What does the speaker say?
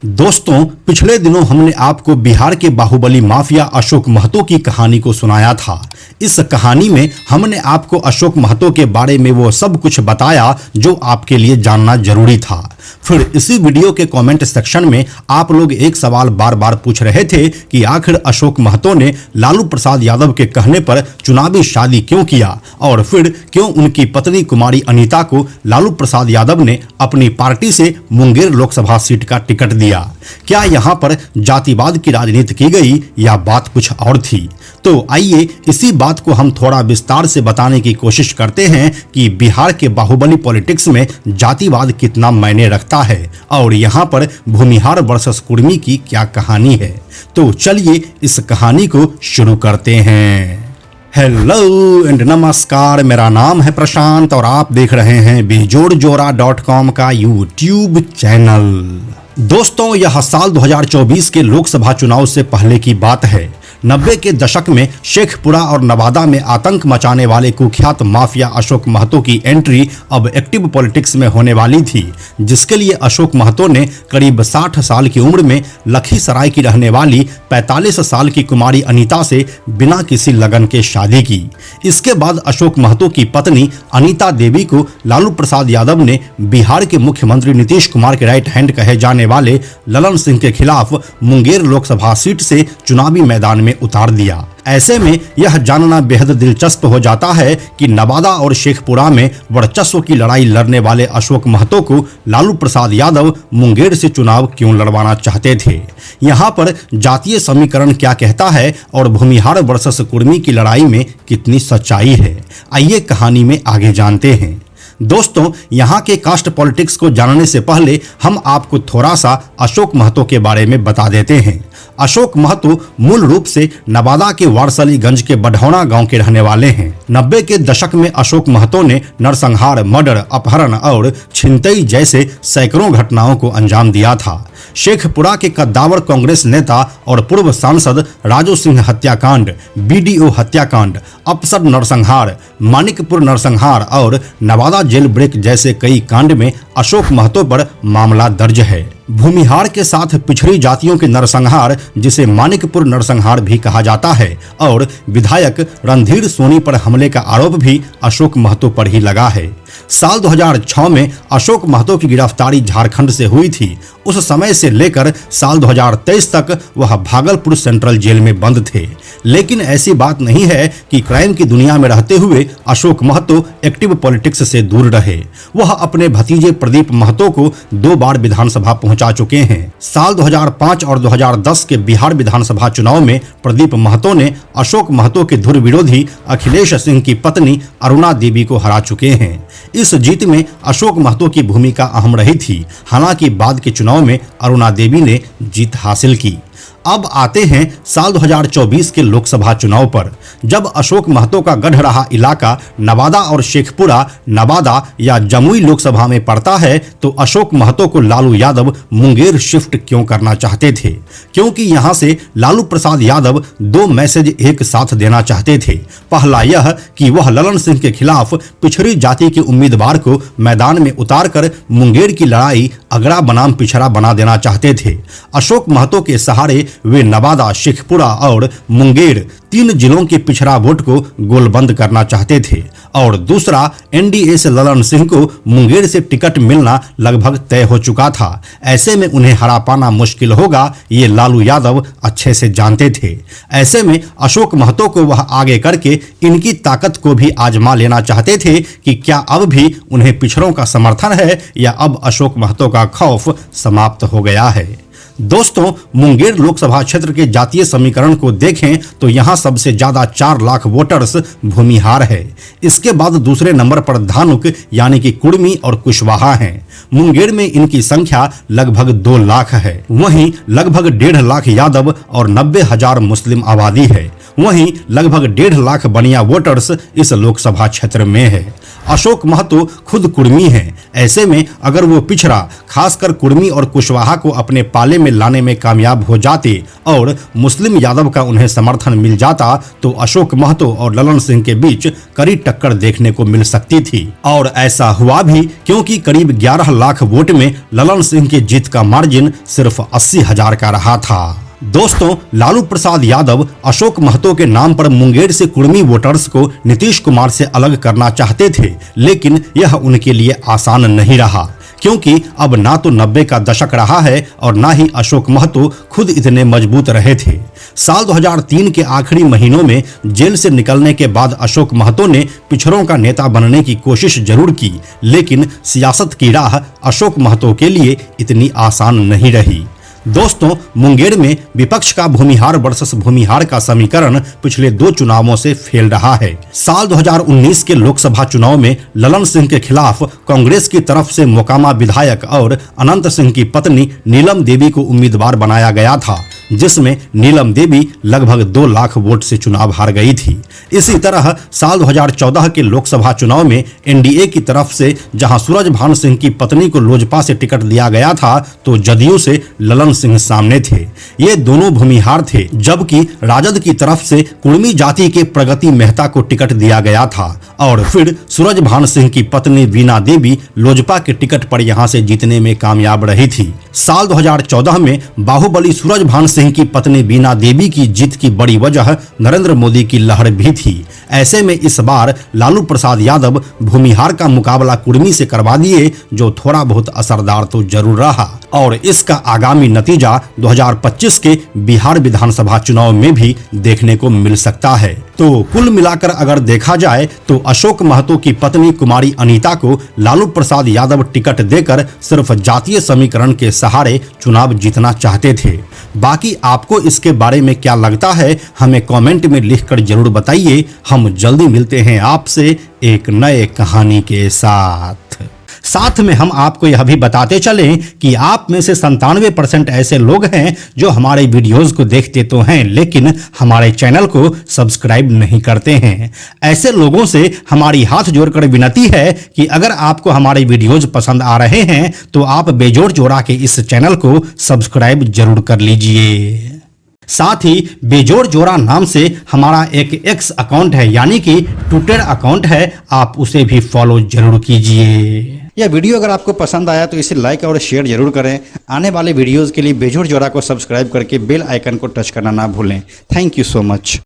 दोस्तों, पिछले दिनों हमने आपको बिहार के बाहुबली माफिया अशोक महतो की कहानी को सुनाया था। इस कहानी में हमने आपको अशोक महतो के बारे में वो सब कुछ बताया जो आपके लिए जानना जरूरी था। फिर इसी वीडियो के कमेंट सेक्शन में आप लोग एक सवाल बार बार पूछ रहे थे कि आखिर अशोक महतो ने लालू प्रसाद यादव के कहने पर चुनावी शादी क्यों किया और फिर क्यों उनकी पत्नी कुमारी अनीता को लालू प्रसाद यादव ने अपनी पार्टी से मुंगेर लोकसभा सीट का टिकट दिया। क्या यहाँ पर जातिवाद की राजनीति की गई या बात कुछ और थी? तो आइए इसी बात को हम थोड़ा विस्तार से बताने की कोशिश करते हैं कि बिहार के बाहुबली पॉलिटिक्स में जातिवाद कितना मायने रखता है और यहाँ पर भूमिहार वर्सेस कुर्मी की क्या कहानी है। तो चलिए इस कहानी को शुरू करते हैं। हेलो एंड नमस्कार, मेरा नाम है प्रशांत और आप देख रहे हैं बेजोड़जोरा.com का यूट्यूब चैनल। दोस्तों, यह साल 2024 के लोकसभा चुनाव से पहले की बात है। 90 के दशक में शेखपुरा और नवादा में आतंक मचाने वाले कुख्यात माफिया अशोक महतो की एंट्री अब एक्टिव पॉलिटिक्स में होने वाली थी, जिसके लिए अशोक महतो ने करीब 60 साल की उम्र में लखीसराय की रहने वाली 45 साल की कुमारी अनीता से बिना किसी लगन के शादी की। इसके बाद अशोक महतो की पत्नी अनीता देवी को लालू प्रसाद यादव ने बिहार के मुख्यमंत्री नीतीश कुमार के राइट हैंड कहे जाने वाले ललन सिंह के खिलाफ मुंगेर लोकसभा सीट से चुनावी मैदान में उतार दिया। ऐसे में यह जानना बेहद दिलचस्प हो जाता है कि नवादा और शेखपुरा में वर्चस्व की लड़ाई लड़ने वाले अशोक महतो को लालू प्रसाद यादव मुंगेर से चुनाव क्यों लड़वाना चाहते थे। यहाँ पर जातीय समीकरण क्या कहता है और भूमिहार वर्सेस कुर्मी की लड़ाई में कितनी सच्चाई है, आइए कहानी में आगे जानते हैं। दोस्तों, यहाँ के कास्ट पॉलिटिक्स को जानने से पहले हम आपको थोड़ा सा अशोक महतो के बारे में बता देते हैं। अशोक महतो मूल रूप से नवादा के वारसलीगंज के बढ़ौना गांव के रहने वाले हैं। 90 के दशक में अशोक महतो ने नरसंहार, मर्डर, अपहरण और छिनतई जैसे सैकड़ों घटनाओं को अंजाम दिया था। शेखपुरा के कद्दावर कांग्रेस नेता और पूर्व सांसद राजू सिंह हत्याकांड, बीडीओ हत्याकांड, अफसर नरसंहार, मानिकपुर नरसंहार और नवादा जेल ब्रेक जैसे कई कांड में अशोक महतो पर मामला दर्ज है। भूमिहार के साथ पिछड़ी जातियों के नरसंहार, जिसे मानिकपुर नरसंहार भी कहा जाता है, और विधायक रणधीर सोनी पर हमले का आरोप भी अशोक महतो पर ही लगा है। साल 2006 में अशोक महतो की गिरफ्तारी झारखंड से हुई थी। उस समय से लेकर साल 2023 तक वह भागलपुर सेंट्रल जेल में बंद थे। लेकिन ऐसी बात नहीं है कि क्राइम की दुनिया में रहते हुए अशोक महतो एक्टिव पॉलिटिक्स से दूर रहे। वह अपने भतीजे प्रदीप महतो को 2 बार विधानसभा पहुंचा चुके हैं। साल 2005 और 2010 के बिहार विधानसभा चुनाव में प्रदीप महतो ने अशोक महतो के धुर विरोधी अखिलेश सिंह की पत्नी अरुणा देवी को हरा चुके हैं। इस जीत में अशोक महतो की भूमिका अहम रही थी। हालांकि बाद के चुनाव में अरुणा देवी ने जीत हासिल की। अब आते हैं साल 2024 के लोकसभा चुनाव पर। जब अशोक महतो का गढ़ रहा इलाका नवादा और शेखपुरा नवादा या जमुई लोकसभा में पड़ता है, तो अशोक महतो को लालू यादव मुंगेर शिफ्ट क्यों करना चाहते थे? क्योंकि यहां से लालू प्रसाद यादव 2 मैसेज एक साथ देना चाहते थे। पहला यह कि वह ललन सिंह के खिलाफ पिछड़ी जाति के उम्मीदवार को मैदान में उतारकर मुंगेर की लड़ाई अगड़ा बनाम पिछड़ा बना देना चाहते थे। अशोक महतो के सहारे वे नवादा, शेखपुरा और मुंगेर 3 जिलों के पिछड़ा वोट को गोलबंद करना चाहते थे। और दूसरा, एनडीए से ललन सिंह को मुंगेर से टिकट मिलना लगभग तय हो चुका था। ऐसे में उन्हें हरा पाना मुश्किल होगा, ये लालू यादव अच्छे से जानते थे। ऐसे में अशोक महतो को वह आगे करके इनकी ताकत को भी आजमा लेना चाहते थे कि क्या अब भी उन्हें पिछड़ों का समर्थन है या अब अशोक महतो का खौफ समाप्त हो गया है। दोस्तों, मुंगेर लोकसभा क्षेत्र के जातीय समीकरण को देखें तो यहां सबसे ज्यादा 4 लाख वोटर्स भूमिहार है। इसके बाद दूसरे नंबर पर धानुक यानी कि कुर्मी और कुशवाहा हैं। मुंगेर में इनकी संख्या लगभग 2 लाख है। वहीं लगभग 1.5 लाख यादव और 90,000 मुस्लिम आबादी है। वहीं लगभग 1.5 लाख बनिया वोटर्स इस लोकसभा क्षेत्र में है। अशोक महतो खुद कुर्मी हैं। ऐसे में अगर वो पिछड़ा खासकर कुर्मी और कुशवाहा को अपने पाले में लाने में कामयाब हो जाते और मुस्लिम यादव का उन्हें समर्थन मिल जाता तो अशोक महतो और ललन सिंह के बीच कड़ी टक्कर देखने को मिल सकती थी। और ऐसा हुआ भी, क्योंकि करीब 11 लाख वोट में ललन सिंह की जीत का मार्जिन सिर्फ 80,000 का रहा था। दोस्तों, लालू प्रसाद यादव अशोक महतो के नाम पर मुंगेर से कुर्मी वोटर्स को नीतीश कुमार से अलग करना चाहते थे, लेकिन यह उनके लिए आसान नहीं रहा, क्योंकि अब ना तो 90 का दशक रहा है और ना ही अशोक महतो खुद इतने मजबूत रहे थे। साल 2003 के आखिरी महीनों में जेल से निकलने के बाद अशोक महतो ने पिछड़ों का नेता बनने की कोशिश जरूर की, लेकिन सियासत की राह अशोक महतो के लिए इतनी आसान नहीं रही। दोस्तों, मुंगेर में विपक्ष का भूमिहार वर्सेस भूमिहार का समीकरण पिछले 2 चुनावों से फेल रहा है। साल 2019 के लोकसभा चुनाव में ललन सिंह के खिलाफ कांग्रेस की तरफ से मोकामा विधायक और अनंत सिंह की पत्नी नीलम देवी को उम्मीदवार बनाया गया था, जिसमें नीलम देवी लगभग 2 लाख वोट से चुनाव हार गई थी। इसी तरह साल 2014 के लोकसभा चुनाव में एनडीए की तरफ से जहां सूरजभान सिंह की पत्नी को लोजपा से टिकट दिया गया था, तो जदयू से ललन सिंह सामने थे। ये दोनों भूमिहार थे, जबकि राजद की तरफ से कुर्मी जाति के प्रगति मेहता को टिकट दिया गया था और फिर सूरजभान सिंह की पत्नी वीणा देवी लोजपा के टिकट पर यहां से जीतने में कामयाब रही थी। साल 2014 में बाहुबली सूरजभान सिंह की पत्नी वीणा देवी की जीत की बड़ी वजह नरेंद्र मोदी की लहर भी थी। ऐसे में इस बार लालू प्रसाद यादव भूमिहार का मुकाबला कुर्मी से करवा दिए, जो थोड़ा बहुत असरदार तो जरूर रहा और इसका आगामी नतीजा 2025 के बिहार विधानसभा चुनाव में भी देखने को मिल सकता है। तो कुल मिलाकर अगर देखा जाए तो अशोक महतो की पत्नी कुमारी अनीता को लालू प्रसाद यादव टिकट देकर सिर्फ जातीय समीकरण के सहारे चुनाव जीतना चाहते थे। बाकी आपको इसके बारे में क्या लगता है, हमें कमेंट में लिखकर जरूर बताइए। हम जल्दी मिलते हैं आपसे एक नए कहानी के साथ में हम आपको यह भी बताते चलें कि आप में से 97% ऐसे लोग हैं जो हमारे वीडियोस को देखते तो हैं, लेकिन हमारे चैनल को सब्सक्राइब नहीं करते हैं। ऐसे लोगों से हमारी हाथ जोड़कर विनती है कि अगर आपको हमारे वीडियोस पसंद आ रहे हैं तो आप बेजोड़ जोड़ा के इस चैनल को सब्सक्राइब जरूर कर लीजिए। साथ ही बेजोड़ जोड़ा नाम से हमारा एक एक्स अकाउंट है, यानी कि ट्विटर अकाउंट है, आप उसे भी फॉलो जरूर कीजिए। यह वीडियो अगर आपको पसंद आया तो इसे लाइक और शेयर जरूर करें। आने वाले वीडियोस के लिए बेजोड़ जोड़ा को सब्सक्राइब करके बेल आइकन को टच करना ना भूलें। Thank you so much.